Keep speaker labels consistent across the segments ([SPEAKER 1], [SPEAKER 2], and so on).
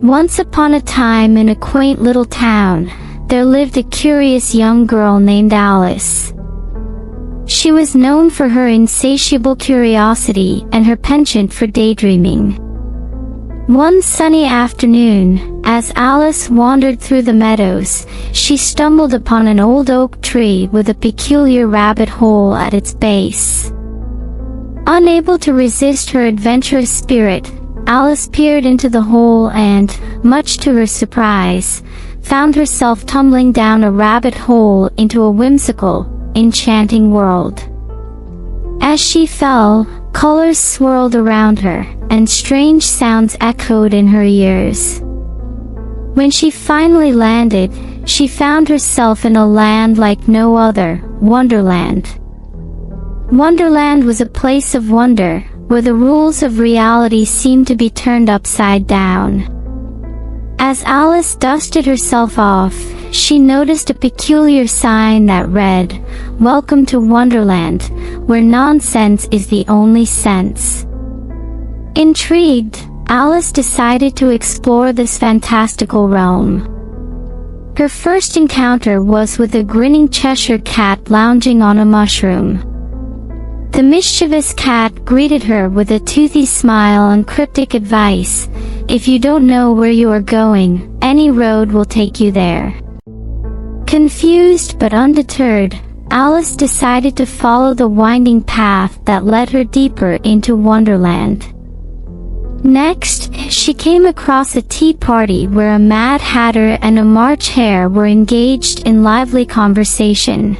[SPEAKER 1] Once upon a time in a quaint little town, there lived a curious young girl named Alice. She was known for her insatiable curiosity and her penchant for daydreaming. One sunny afternoon, as Alice wandered through the meadows, she stumbled upon an old oak tree with a peculiar rabbit hole at its base. Unable to resist her adventurous spirit, Alice peered into the hole and, much to her surprise, found herself tumbling down a rabbit hole into a whimsical, enchanting world. As she fell, colors swirled around her, and strange sounds echoed in her ears. When she finally landed, she found herself in a land like no other, Wonderland. Wonderland was a place of wonder, where the rules of reality seemed to be turned upside down. As Alice dusted herself off, she noticed a peculiar sign that read, "Welcome to Wonderland, where nonsense is the only sense." Intrigued, Alice decided to explore this fantastical realm. Her first encounter was with a grinning Cheshire Cat lounging on a mushroom. The mischievous cat greeted her with a toothy smile and cryptic advice: "If you don't know where you are going, any road will take you there." Confused but undeterred, Alice decided to follow the winding path that led her deeper into Wonderland. Next, she came across a tea party where a Mad Hatter and a March Hare were engaged in lively conversation.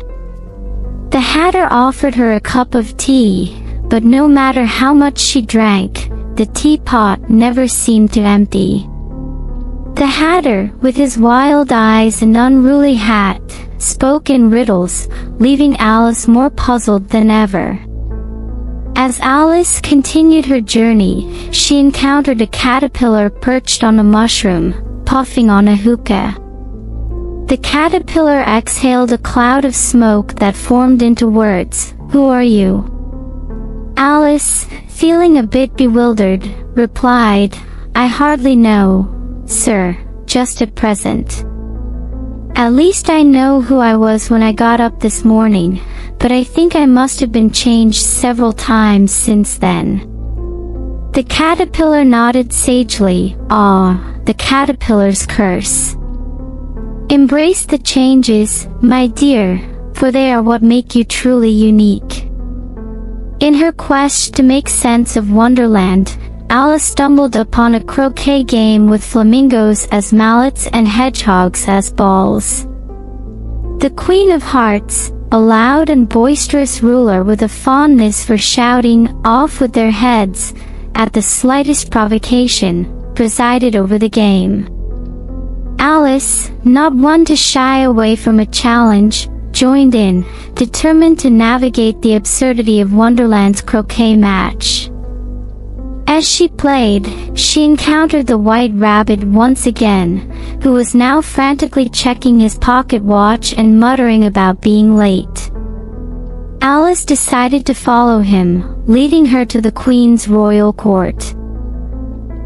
[SPEAKER 1] The Hatter offered her a cup of tea, but no matter how much she drank, the teapot never seemed to empty. The Hatter, with his wild eyes and unruly hat, spoke in riddles, leaving Alice more puzzled than ever. As Alice continued her journey, she encountered a caterpillar perched on a mushroom, puffing on a hookah. The caterpillar exhaled a cloud of smoke that formed into words, "Who are you?" Alice, feeling a bit bewildered, replied, "I hardly know, sir, just at present. At least I know who I was when I got up this morning, but I think I must have been changed several times since then." The caterpillar nodded sagely. The caterpillar's curse. Embrace the changes, my dear, for they are what make you truly unique. In her quest to make sense of Wonderland, Alice stumbled upon a croquet game with flamingos as mallets and hedgehogs as balls. The Queen of Hearts, a loud and boisterous ruler with a fondness for shouting "off with their heads" at the slightest provocation, presided over the game. Alice, not one to shy away from a challenge, joined in, determined to navigate the absurdity of Wonderland's croquet match. As she played, she encountered the White Rabbit once again, who was now frantically checking his pocket watch and muttering about being late. Alice decided to follow him, leading her to the Queen's royal court.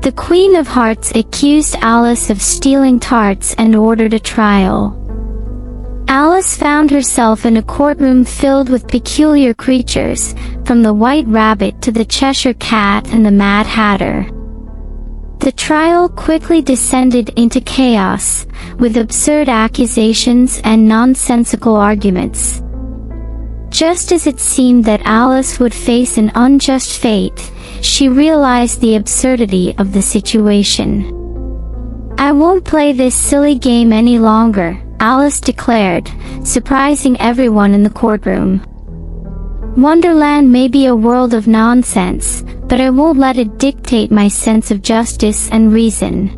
[SPEAKER 1] The Queen of Hearts accused Alice of stealing tarts and ordered a trial. Alice found herself in a courtroom filled with peculiar creatures, from the White Rabbit to the Cheshire Cat and the Mad Hatter. The trial quickly descended into chaos, with absurd accusations and nonsensical arguments. Just as it seemed that Alice would face an unjust fate, she realized the absurdity of the situation. "I won't play this silly game any longer," Alice declared, surprising everyone in the courtroom. "Wonderland may be a world of nonsense, but I won't let it dictate my sense of justice and reason."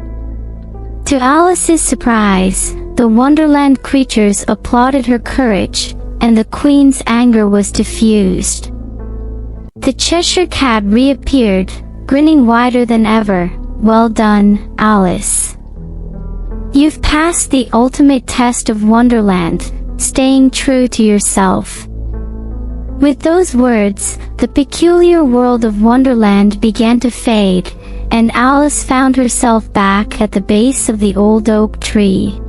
[SPEAKER 1] To Alice's surprise, the Wonderland creatures applauded her courage, and the Queen's anger was diffused. The Cheshire Cat reappeared, grinning wider than ever. "Well done, Alice. You've passed the ultimate test of Wonderland, staying true to yourself." With those words, the peculiar world of Wonderland began to fade, and Alice found herself back at the base of the old oak tree.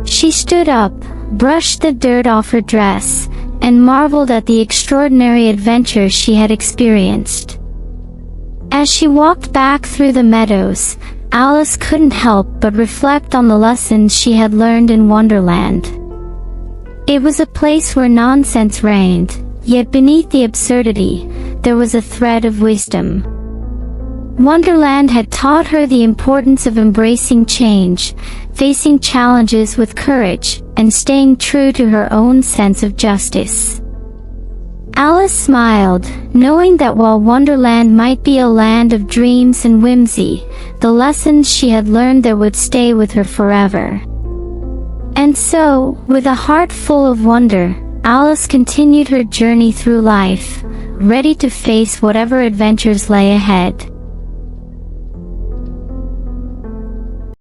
[SPEAKER 1] She stood up, brushed the dirt off her dress, and marveled at the extraordinary adventure she had experienced. As she walked back through the meadows, Alice couldn't help but reflect on the lessons she had learned in Wonderland. It was a place where nonsense reigned, yet beneath the absurdity, there was a thread of wisdom. Wonderland had taught her the importance of embracing change, facing challenges with courage, and staying true to her own sense of justice. Alice smiled, knowing that while Wonderland might be a land of dreams and whimsy, the lessons she had learned there would stay with her forever. And so, with a heart full of wonder, Alice continued her journey through life, ready to face whatever adventures lay ahead.